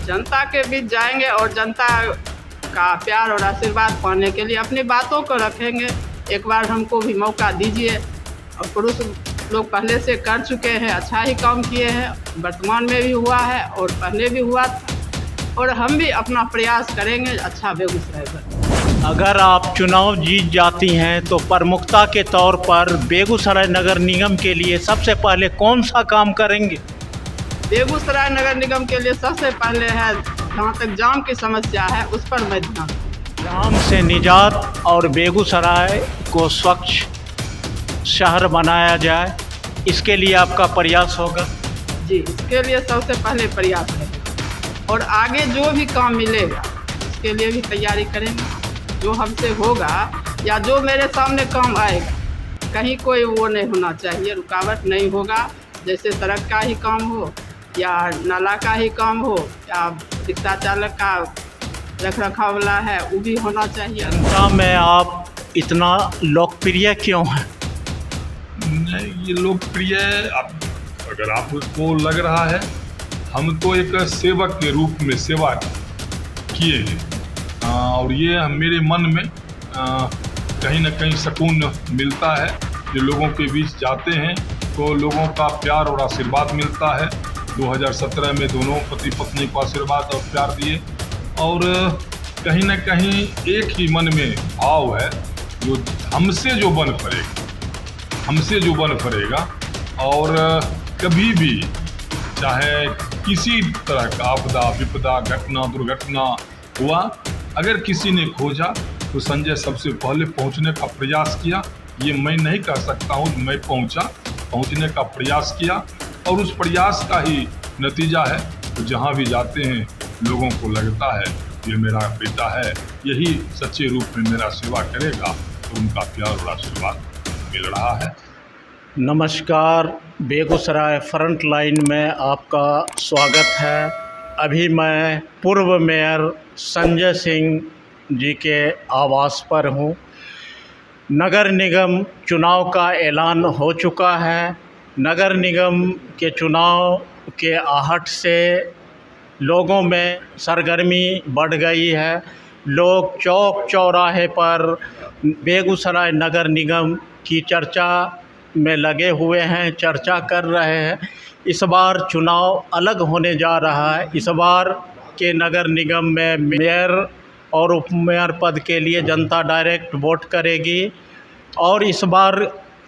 जनता के बीच जाएंगे और जनता का प्यार और आशीर्वाद पाने के लिए अपनी बातों को रखेंगे। एक बार हमको भी मौका दीजिए। और पुरुष लोग पहले से कर चुके हैं, अच्छा ही काम किए हैं, वर्तमान में भी हुआ है और पहले भी हुआ था, और हम भी अपना प्रयास करेंगे अच्छा बेगूसराय पर। अगर आप चुनाव जीत जाती हैं तो प्रमुखता के तौर पर बेगूसराय नगर निगम के लिए सबसे पहले कौन सा काम करेंगे? बेगूसराय नगर निगम के लिए सबसे पहले है, जहाँ तक जाम की समस्या है उस पर मैं ध्यान। जाम से निजात और बेगूसराय को स्वच्छ शहर बनाया जाए, इसके लिए आपका प्रयास होगा? जी, इसके लिए सबसे पहले प्रयास है और आगे जो भी काम मिलेगा उसके लिए भी तैयारी करेंगे। जो हमसे होगा या जो मेरे सामने काम आएगा, कहीं कोई वो नहीं होना चाहिए, रुकावट नहीं होगा। जैसे सड़क का ही काम हो या नाला का ही काम हो या रिक्शा चालक का रख रखाव वाला है वो भी होना चाहिए। जनता में आप इतना लोकप्रिय क्यों हैं? ये लोकप्रिय अगर आपको लग रहा है, हम तो एक सेवक के रूप में सेवा किए हैं और ये मेरे मन में कहीं ना कहीं सुकून मिलता है। जो लोगों के बीच जाते हैं तो लोगों का प्यार और आशीर्वाद मिलता है। 2017 में दोनों पति पत्नी को आशीर्वाद और प्यार दिए और कहीं ना कहीं एक ही मन में भाव है, जो हमसे जो बन पड़ेगा और कभी भी चाहे किसी तरह का आपदा विपदा घटना दुर्घटना हुआ, अगर किसी ने खोजा तो संजय सबसे पहले पहुंचने का प्रयास किया। ये मैं नहीं कह सकता हूं, मैं पहुंचने का प्रयास किया और उस प्रयास का ही नतीजा है। तो जहां भी जाते हैं लोगों को लगता है ये मेरा बेटा है, यही सच्चे रूप में मेरा सेवा करेगा, तो उनका प्यार और आशीर्वाद मिल रहा है। नमस्कार, बेगूसराय फ्रंट लाइन में आपका स्वागत है। अभी मैं पूर्व मेयर संजय सिंह जी के आवास पर हूँ। नगर निगम चुनाव का ऐलान हो चुका है। नगर निगम के चुनाव के आहट से लोगों में सरगर्मी बढ़ गई है। लोग चौक चौराहे पर बेगूसराय नगर निगम की चर्चा में लगे हुए हैं, चर्चा कर रहे हैं। इस बार चुनाव अलग होने जा रहा है। इस बार के नगर निगम में मेयर और उपमेयर पद के लिए जनता डायरेक्ट वोट करेगी और इस बार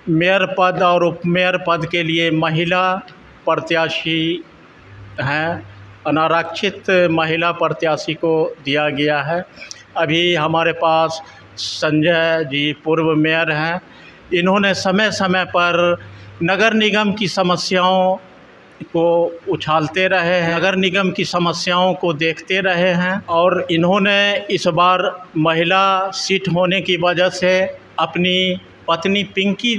मेयर पद और उपमेयर पद के लिए महिला प्रत्याशी हैं। अनारक्षित महिला प्रत्याशी को दिया गया है। अभी हमारे पास संजय जी पूर्व मेयर हैं। इन्होंने समय समय पर नगर निगम की समस्याओं को उछालते रहे हैं, नगर निगम की समस्याओं को देखते रहे हैं और इन्होंने इस बार महिला सीट होने की वजह से अपनी पत्नी पिंकी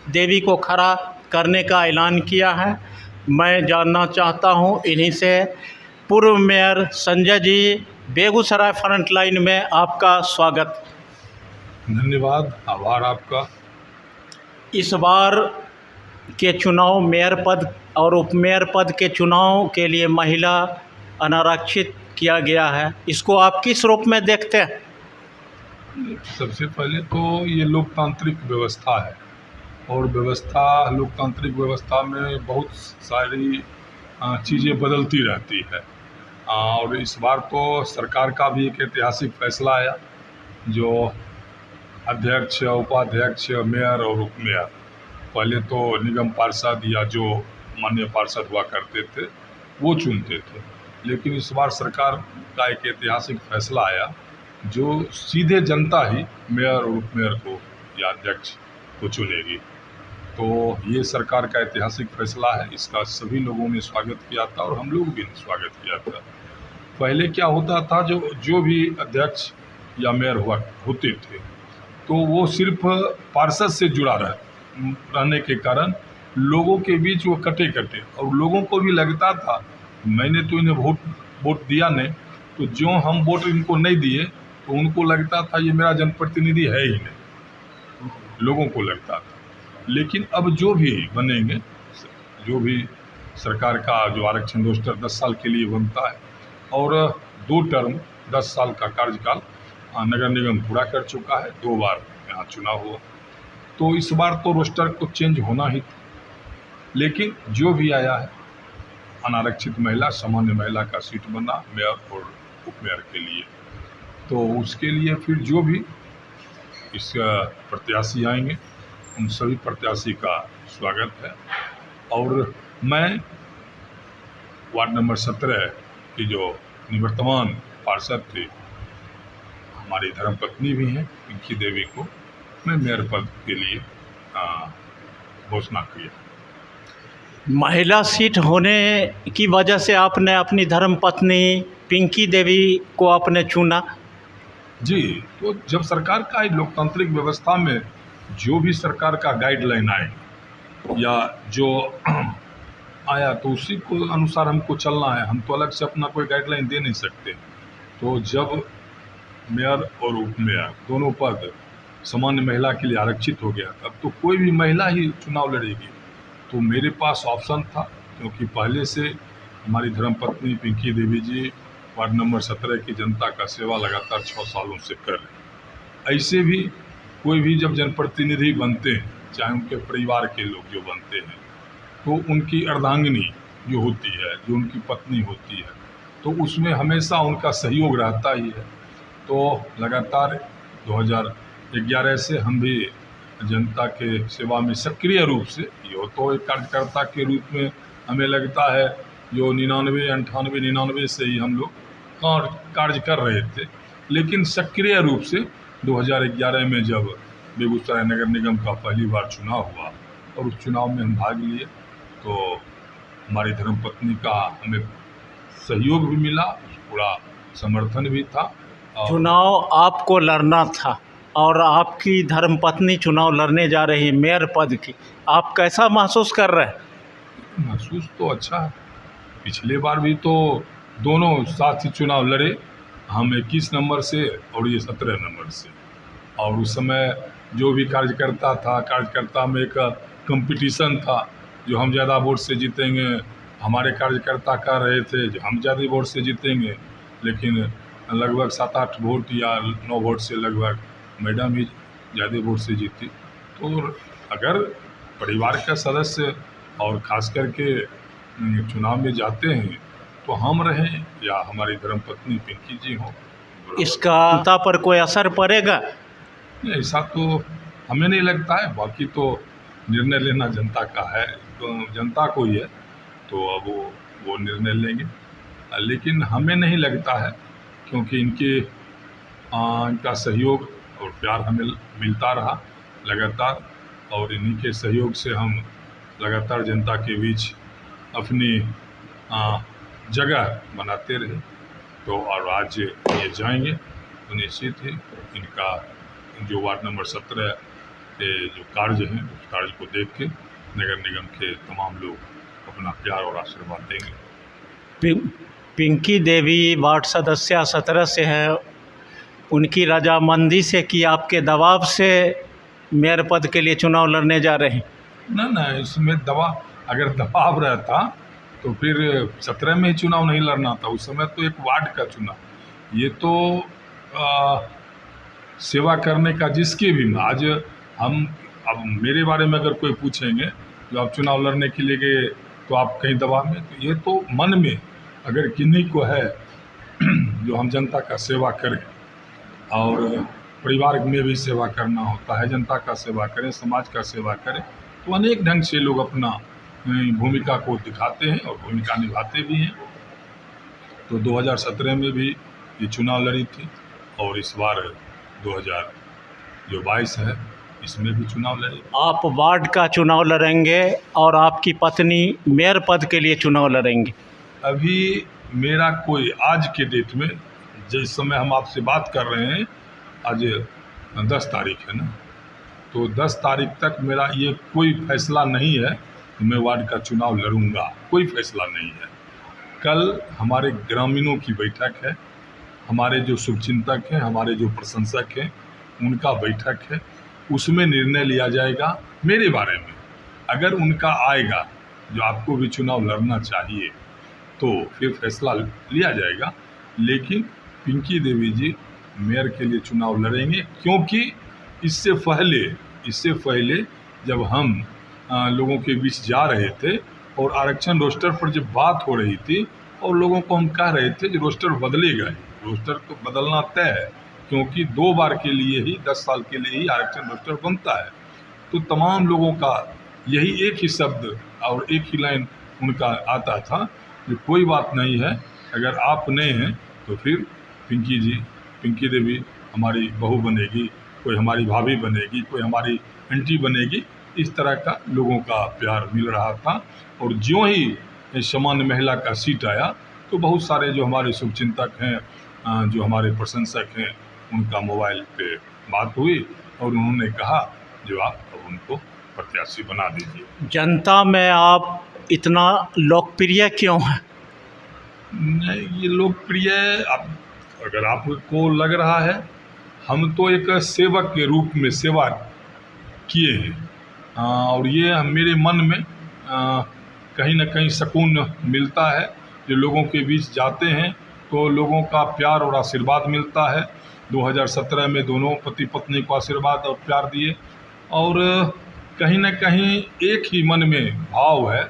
देवी को खड़ा करने का ऐलान किया है। मैं जानना चाहता हूं इन्हीं से। पूर्व mayor Sanjay ji, Begusarai front line में आपका स्वागत। धन्यवाद, आभार आपका। इस बार के चुनाव मेयर पद और उपमेयर पद के चुनाव के लिए महिला अनारक्षित किया गया है, इसको आप किस रूप में देखते हैं? सबसे पहले तो ये लोकतांत्रिक व्यवस्था है और लोकतांत्रिक व्यवस्था में बहुत सारी चीज़ें बदलती रहती है और इस बार तो सरकार का भी एक ऐतिहासिक फैसला आया, जो अध्यक्ष, उपाध्यक्ष, मेयर और उपमेयर, पहले तो निगम पार्षद या जो माननीय पार्षद हुआ करते थे वो चुनते थे, लेकिन इस बार सरकार का एक ऐतिहासिक फैसला आया जो सीधे जनता ही मेयर और उपमेयर को या अध्यक्ष को चुनेगी। तो ये सरकार का ऐतिहासिक फैसला है, इसका सभी लोगों ने स्वागत किया था और हम लोग भी स्वागत किया था। पहले क्या होता था, जो भी अध्यक्ष या मेयर होते थे तो वो सिर्फ पार्षद से जुड़ा रहने के कारण लोगों के बीच वो कटे और लोगों को भी लगता था मैंने तो इन्हें वोट दिया नहीं, तो जो हम वोट इनको नहीं दिए तो उनको लगता था ये मेरा जनप्रतिनिधि है ही नहीं, लोगों को लगता था। लेकिन अब जो भी बनेंगे, जो भी सरकार का जो आरक्षण रोस्टर 10 साल के लिए बनता है, और 2 टर्म 10 साल का कार्यकाल नगर निगम पूरा कर चुका है। 2 बार यहाँ चुनाव हुआ, तो इस बार तो रोस्टर को चेंज होना ही था। लेकिन जो भी आया है, अनारक्षित महिला, सामान्य महिला का सीट बना मेयर और उप मेयर के लिए, तो उसके लिए फिर जो भी इस प्रत्याशी आएंगे उन सभी प्रत्याशी का स्वागत है। और मैं वार्ड नंबर 17 की जो निवर्तमान पार्षद थे, हमारी धर्मपत्नी भी हैं पिंकी देवी, को मैं मेयर पद के लिए घोषणा किया। महिला सीट होने की वजह से आपने अपनी धर्मपत्नी पिंकी देवी को आपने चुना? जी, तो जब सरकार का लोकतांत्रिक व्यवस्था में जो भी सरकार का गाइडलाइन आए या जो आया तो उसी को अनुसार हमको चलना है। हम तो अलग से अपना कोई गाइडलाइन दे नहीं सकते। तो जब मेयर और उप मेयर दोनों पद सामान्य महिला के लिए आरक्षित हो गया, तब तो कोई भी महिला ही चुनाव लड़ेगी। तो मेरे पास ऑप्शन था, क्योंकि पहले से हमारी धर्मपत्नी पिंकी देवी जी वार्ड नंबर 17 की जनता का सेवा लगातार 6 सालों से कर रहे। ऐसे भी कोई भी जब जनप्रतिनिधि बनते हैं, चाहे उनके परिवार के लोग जो बनते हैं, तो उनकी अर्धांगिनी जो होती है, जो उनकी पत्नी होती है, तो उसमें हमेशा उनका सहयोग रहता ही है। तो लगातार 2011 से हम भी जनता के सेवा में सक्रिय रूप से, ये तो एक कार्यकर्ता के रूप में हमें लगता है जो 99, 98, 99 से ही हम लोग कार्य कर रहे थे, लेकिन सक्रिय रूप से 2011 में जब बेगूसराय नगर निगम का पहली बार चुनाव हुआ और उस चुनाव में हम भाग लिए, तो हमारी धर्मपत्नी का हमें सहयोग भी मिला, पूरा समर्थन भी था। चुनाव आपको लड़ना था और आपकी धर्मपत्नी चुनाव लड़ने जा रही मेयर पद की, आप कैसा महसूस कर रहे हैं? महसूस तो अच्छा है। पिछले बार भी तो दोनों साथ ही चुनाव लड़े, हम 21 नंबर से और ये 17 नंबर से। और उस समय जो भी कार्यकर्ता में एक कंपटीशन था, जो हम ज़्यादा वोट से जीतेंगे। हमारे कार्यकर्ता कह रहे थे जो हम ज़्यादा वोट से जीतेंगे, लेकिन लगभग 7-8 वोट या 9 वोट से लगभग मैडम ही ज़्यादा वोट से जीती। तो अगर परिवार का सदस्य और ख़ास करके चुनाव में जाते हैं, तो हम रहें या हमारी धर्मपत्नी पिंकी जी हों, इसका जनता पर कोई असर पड़ेगा? ऐसा तो हमें नहीं लगता है। बाकी तो निर्णय लेना जनता का है, तो जनता को ही है, तो अब वो निर्णय लेंगे। लेकिन हमें नहीं लगता है, क्योंकि इनका सहयोग और प्यार हमें मिलता रहा लगातार, और इन्हीं के सहयोग से हम लगातार जनता के बीच अपनी जगह बनाते रहे। तो और आज ये जाएंगे तो निश्चित ही इनका जो वार्ड नंबर 17 के जो कार्य हैं, उस कार्य को देख के नगर निगम के तमाम लोग अपना प्यार और आशीर्वाद देंगे। पिंकी देवी वार्ड सदस्य 17 से है, उनकी रजामंदी से कि आपके दबाव से मेयर पद के लिए चुनाव लड़ने जा रहे हैं? ना, इसमें अगर दबाव रहता तो फिर 17 में ही चुनाव नहीं लड़ना था। उस समय तो एक वार्ड का चुनाव, ये तो सेवा करने का जिसके भी। आज अब मेरे बारे में अगर कोई पूछेंगे जो आप चुनाव लड़ने के लिए गए तो आप कहीं दबाव में, तो ये तो मन में अगर किन्हीं को है जो हम जनता का सेवा करें और परिवार में भी सेवा करना होता है, जनता का सेवा करें, समाज का सेवा करें, तो अनेक ढंग से लोग अपना भूमिका को दिखाते हैं और भूमिका निभाते भी हैं। तो 2017 में भी ये चुनाव लड़ी थी और इस बार 2022 है, इसमें भी चुनाव लड़े। आप वार्ड का चुनाव लड़ेंगे और आपकी पत्नी मेयर पद के लिए चुनाव लड़ेंगे? अभी मेरा कोई आज के डेट में, जिस समय हम आपसे बात कर रहे हैं, आज 10 तारीख है ना, तो 10 तारीख तक मेरा ये कोई फैसला नहीं है कि मैं वार्ड का चुनाव लड़ूंगा, कोई फैसला नहीं है। कल हमारे ग्रामीणों की बैठक है, हमारे जो शुभचिंतक हैं, हमारे जो प्रशंसक हैं, उनका बैठक है, उसमें निर्णय लिया जाएगा मेरे बारे में। अगर उनका आएगा जो आपको भी चुनाव लड़ना चाहिए, तो फिर फैसला लिया जाएगा। लेकिन पिंकी देवी जी मेयर के लिए चुनाव लड़ेंगे, क्योंकि इससे पहले जब हम लोगों के बीच जा रहे थे और आरक्षण रोस्टर पर जब बात हो रही थी और लोगों को हम कह रहे थे कि रोस्टर बदलेगा, रोस्टर को बदलना तय है, क्योंकि 2 बार के लिए ही 10 साल के लिए ही आरक्षण रोस्टर बनता है। तो तमाम लोगों का यही एक ही शब्द और एक ही लाइन उनका आता था कि कोई बात नहीं है, अगर आप नए हैं तो फिर पिंकी देवी हमारी बहू बनेगी, कोई हमारी भाभी बनेगी, कोई हमारी आंटी बनेगी। इस तरह का लोगों का प्यार मिल रहा था। और ज्यों ही सामान्य महिला का सीट आया तो बहुत सारे जो हमारे शुभचिंतक हैं, जो हमारे प्रशंसक हैं, उनका मोबाइल पे बात हुई और उन्होंने कहा जो आप उनको प्रत्याशी बना दीजिए। जनता में आप इतना लोकप्रिय क्यों हैं? नहीं, ये लोकप्रिय अगर आपको लग रहा है, हम तो एक सेवक के रूप में सेवा किए हैं और ये मेरे मन में कहीं ना कहीं सुकून मिलता है। जो लोगों के बीच जाते हैं तो लोगों का प्यार और आशीर्वाद मिलता है। 2017 में दोनों पति पत्नी को आशीर्वाद और प्यार दिए और कहीं ना कहीं एक ही मन में भाव है,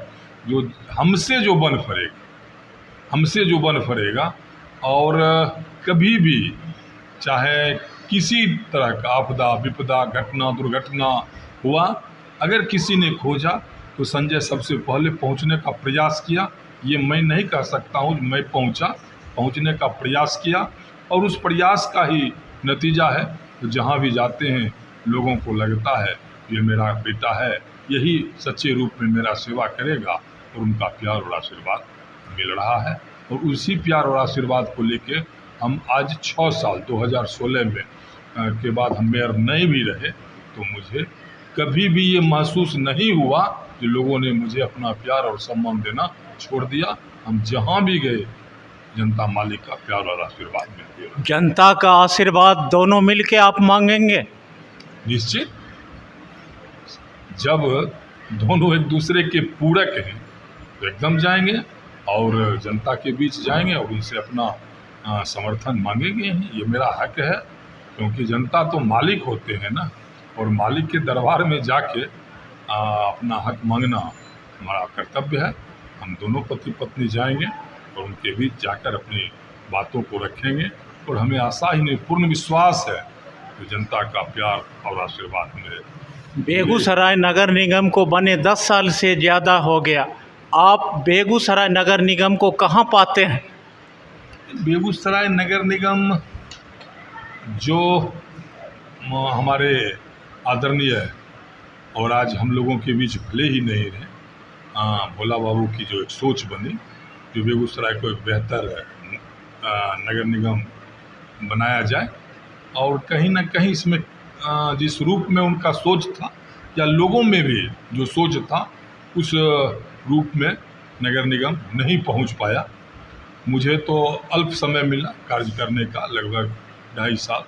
जो हमसे जो बन फरेगा और कभी भी चाहे किसी तरह का आपदा विपदा घटना दुर्घटना हुआ, अगर किसी ने खोजा तो संजय सबसे पहले पहुंचने का प्रयास किया। ये मैं नहीं कह सकता हूं, मैं पहुंचने का प्रयास किया और उस प्रयास का ही नतीजा है। तो जहां भी जाते हैं लोगों को लगता है ये मेरा बेटा है, यही सच्चे रूप में मेरा सेवा करेगा और उनका प्यार और आशीर्वाद मिल रहा है। और उसी प्यार और आशीर्वाद को लेके हम आज 6 साल 2016 में के बाद हम मेयर नहीं भी रहे तो मुझे कभी भी ये महसूस नहीं हुआ कि लोगों ने मुझे अपना प्यार और सम्मान देना छोड़ दिया। हम जहाँ भी गए जनता मालिक का प्यार और आशीर्वाद मिलते रहा। जनता का आशीर्वाद दोनों मिलके आप मांगेंगे? निश्चित, जब दोनों एक दूसरे के पूरक हैं तो एकदम जाएंगे और जनता के बीच जाएंगे और उनसे अपना समर्थन मांगेंगे। ये मेरा हक है, क्योंकि जनता तो मालिक होते हैं ना, और मालिक के दरबार में जाके अपना हक मांगना हमारा कर्तव्य है। हम दोनों पति पत्नी जाएंगे और उनके बीच जाकर अपनी बातों को रखेंगे और हमें आशा ही नहीं पूर्ण विश्वास है कि जनता का प्यार और आशीर्वाद मिले। बेगूसराय नगर निगम को बने 10 साल से ज़्यादा हो गया, आप बेगूसराय नगर निगम को कहाँ पाते हैं? बेगूसराय नगर निगम जो हमारे आदरणीय और आज हम लोगों के बीच भले ही नहीं रहे, भोला बाबू की जो एक सोच बनी, जो बेगूसराय को एक बेहतर नगर निगम बनाया जाए और कहीं ना कहीं इसमें जिस रूप में उनका सोच था या लोगों में भी जो सोच था उस रूप में नगर निगम नहीं पहुंच पाया। मुझे तो अल्प समय मिला कार्य करने का, लगभग 2.5 साल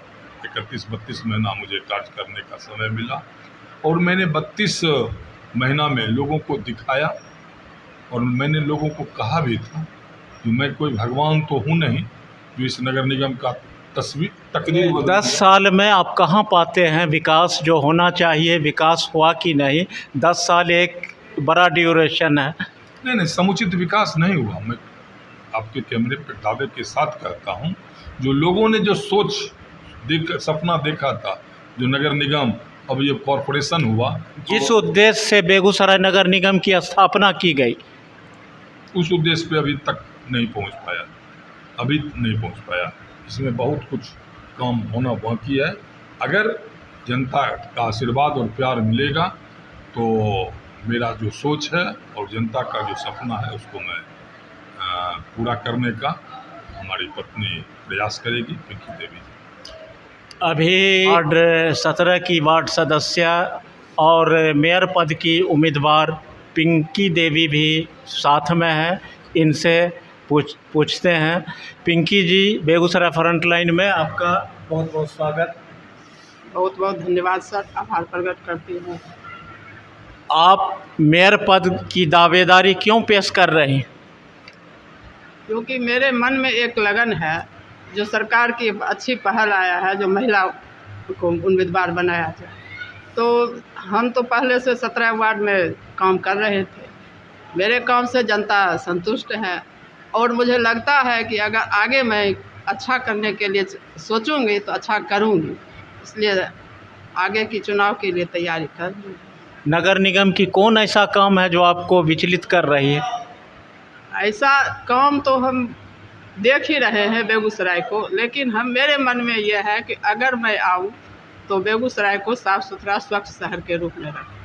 31-32 महीना मुझे कार्य करने का समय मिला और मैंने 32 महीना में लोगों को दिखाया और मैंने लोगों को कहा भी था कि मैं कोई भगवान तो हूँ नहीं जो इस नगर निगम का तकदीर 10 साल में आप कहाँ पाते हैं विकास जो होना चाहिए? विकास हुआ कि नहीं? 10 साल एक बड़ा ड्यूरेशन है। नहीं, समुचित विकास नहीं हुआ। मैं आपके कैमरे पर दावे के साथ कहता हूँ, जो लोगों ने जो सपना देखा था, जो नगर निगम अब ये कॉरपोरेशन हुआ, जिस उद्देश्य से बेगूसराय नगर निगम की स्थापना की गई, उस उद्देश्य पे अभी तक नहीं पहुंच पाया। इसमें बहुत कुछ काम होना बाकी है। अगर जनता का आशीर्वाद और प्यार मिलेगा तो मेरा जो सोच है और जनता का जो सपना है उसको मैं पूरा करने का हमारी पत्नी प्रयास करेगी, पिंकी देवी। अभी वार्ड 17 की वार्ड सदस्य और मेयर पद की उम्मीदवार पिंकी देवी भी साथ में है, इनसे पूछते हैं। पिंकी जी, बेगूसराय फ्रंटलाइन में आपका बहुत बहुत स्वागत। बहुत बहुत धन्यवाद सर, आभार प्रकट करती हूँ। आप मेयर पद की दावेदारी क्यों पेश कर रहे हैं? क्योंकि मेरे मन में एक लगन है, जो सरकार की अच्छी पहल आया है, जो महिला को उम्मीदवार बनाया जाए। तो हम तो पहले से 17 वार्ड में काम कर रहे थे, मेरे काम से जनता संतुष्ट है और मुझे लगता है कि अगर आगे मैं अच्छा करने के लिए सोचूंगी तो अच्छा करूंगी, इसलिए आगे की चुनाव के लिए तैयारी कर रही हूं। नगर निगम की कौन ऐसा काम है जो आपको विचलित कर रही है? ऐसा काम तो हम देख ही रहे हैं बेगूसराय को, लेकिन मेरे मन में यह है कि अगर मैं आऊं तो बेगूसराय को साफ़ सुथरा स्वच्छ शहर के रूप में रखें,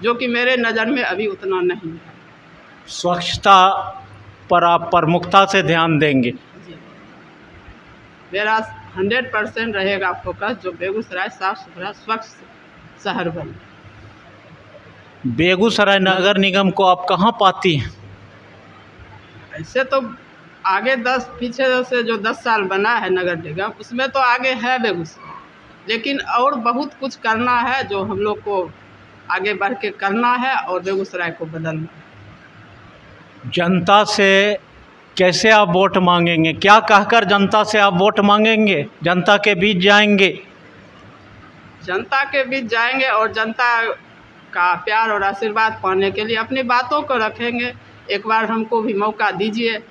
जो कि मेरे नज़र में अभी उतना नहीं है। स्वच्छता पर आप प्रमुखता से ध्यान देंगे? जी, मेरा 100% रहेगा फोकस, जो बेगूसराय साफ़ सुथरा स्वच्छ शहर बने। बेगूसराय नगर निगम को आप कहाँ पाती हैं? ऐसे तो आगे पीछे से जो 10 साल बना है नगर निगम, उसमें तो आगे है बेगूसराय, लेकिन और बहुत कुछ करना है जो हम लोग को आगे बढ़ के करना है और बेगूसराय को बदलना है। जनता से कैसे आप वोट मांगेंगे? क्या कहकर जनता से आप वोट मांगेंगे? जनता के बीच जाएंगे? जनता के बीच जाएंगे और जनता का प्यार और आशीर्वाद पाने के लिए अपनी बातों को रखेंगे। एक बार हमको भी मौका दीजिए।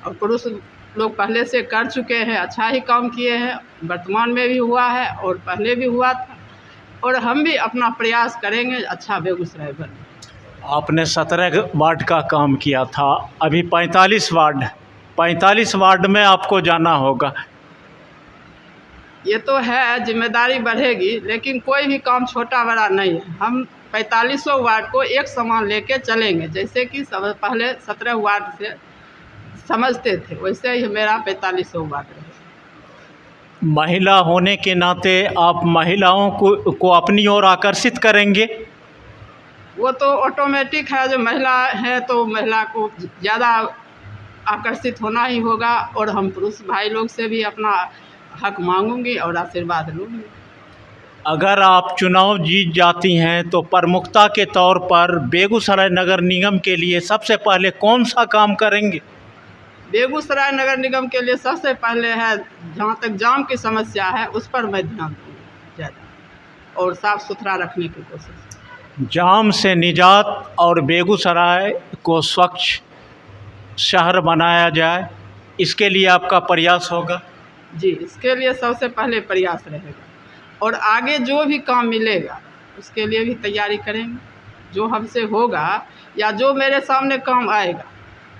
और पुरुष लोग पहले से कर चुके हैं, अच्छा ही काम किए हैं, वर्तमान में भी हुआ है और पहले भी हुआ था, और हम भी अपना प्रयास करेंगे अच्छा बेगूसराय बने। आपने 17 वार्ड का काम किया था, अभी 45 वार्ड है। 45 वार्ड में आपको जाना होगा। ये तो है, जिम्मेदारी बढ़ेगी, लेकिन कोई भी काम छोटा बड़ा नहीं है। हम 45 वार्ड को एक समान लेके चलेंगे, जैसे कि पहले 17 वार्ड से समझते थे, वैसे ही मेरा 45 वार्ड रहे। महिला होने के नाते आप महिलाओं को अपनी ओर आकर्षित करेंगे? वो तो ऑटोमेटिक है, जो महिला है तो महिला को ज़्यादा आकर्षित होना ही होगा, और हम पुरुष भाई लोग से भी अपना हक मांगूंगी और आशीर्वाद लूँगी। अगर आप चुनाव जीत जाती हैं तो प्रमुखता के तौर पर बेगूसराय नगर निगम के लिए सबसे पहले कौन सा काम करेंगे? बेगूसराय नगर निगम के लिए सबसे पहले है, जहाँ तक जाम की समस्या है उस पर मैं ध्यान दूँगी ज़्यादा, और साफ़ सुथरा रखने की कोशिश। जाम से निजात और बेगूसराय को स्वच्छ शहर बनाया जाए, इसके लिए आपका प्रयास होगा? जी, इसके लिए सबसे पहले प्रयास रहेगा, और आगे जो भी काम मिलेगा उसके लिए भी तैयारी करेंगे। जो हमसे होगा या जो मेरे सामने काम आएगा,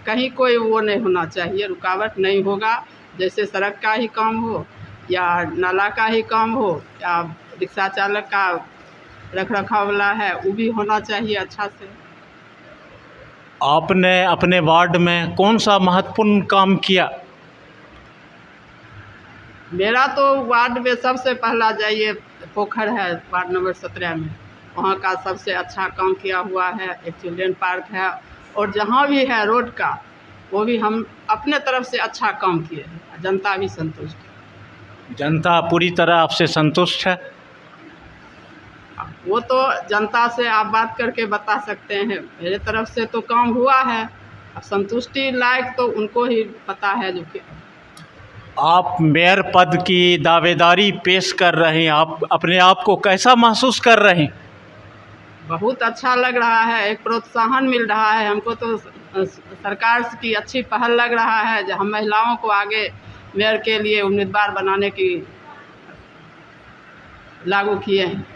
कहीं कोई वो नहीं होना चाहिए, रुकावट नहीं होगा। जैसे सड़क का ही काम हो या नाला का ही काम हो या रिक्शा चालक का रख रखाव वाला है, वो भी होना चाहिए अच्छा से। आपने अपने वार्ड में कौन सा महत्वपूर्ण काम किया? मेरा तो वार्ड में सबसे पहला जाइए पोखर है, वार्ड नंबर 17 में, वहाँ का सबसे अच्छा काम किया हुआ है। एक चिल्ड्रेन पार्क है, और जहाँ भी है रोड का, वो भी हम अपने तरफ से अच्छा काम किए हैं। जनता भी संतुष्ट है। जनता पूरी तरह आपसे संतुष्ट है? वो तो जनता से आप बात करके बता सकते हैं, मेरे तरफ से तो काम हुआ है। अब संतुष्टि लायक तो उनको ही पता है। जो कि आप मेयर पद की दावेदारी पेश कर रहे हैं, आप अपने आप को कैसा महसूस कर रहे हैं? बहुत अच्छा लग रहा है, एक प्रोत्साहन मिल रहा है हमको। तो सरकार की अच्छी पहल लग रहा है, जो हम महिलाओं को आगे मेयर के लिए उम्मीदवार बनाने की लागू किए हैं।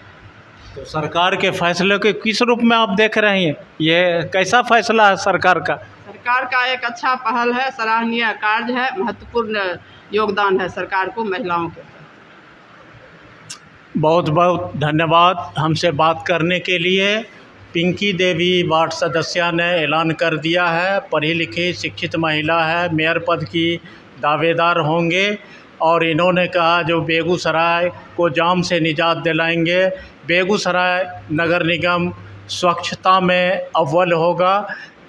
तो सरकार के फैसले के किस रूप में आप देख रहे हैं? ये कैसा फैसला है सरकार का? सरकार का एक अच्छा पहल है, सराहनीय कार्य है, महत्वपूर्ण योगदान है सरकार को महिलाओं के। बहुत बहुत धन्यवाद हमसे बात करने के लिए। पिंकी देवी वार्ड सदस्य ने ऐलान कर दिया है, पढ़ी लिखी शिक्षित महिला है, मेयर पद की दावेदार होंगे, और इन्होंने कहा जो बेगूसराय को जाम से निजात दिलाएंगे। बेगूसराय नगर निगम स्वच्छता में अव्वल होगा,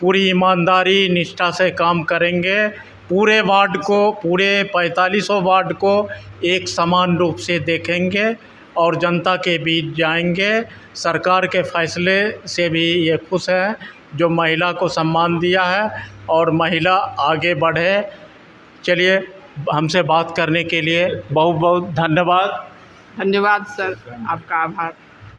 पूरी ईमानदारी निष्ठा से काम करेंगे, पूरे वार्ड को, पूरे 45 वार्ड को एक समान रूप से देखेंगे और जनता के बीच जाएंगे। सरकार के फैसले से भी ये खुश है जो महिला को सम्मान दिया है और महिला आगे बढ़े। चलिए, हमसे बात करने के लिए बहुत बहुत धन्यवाद। धन्यवाद सर, आपका आभार।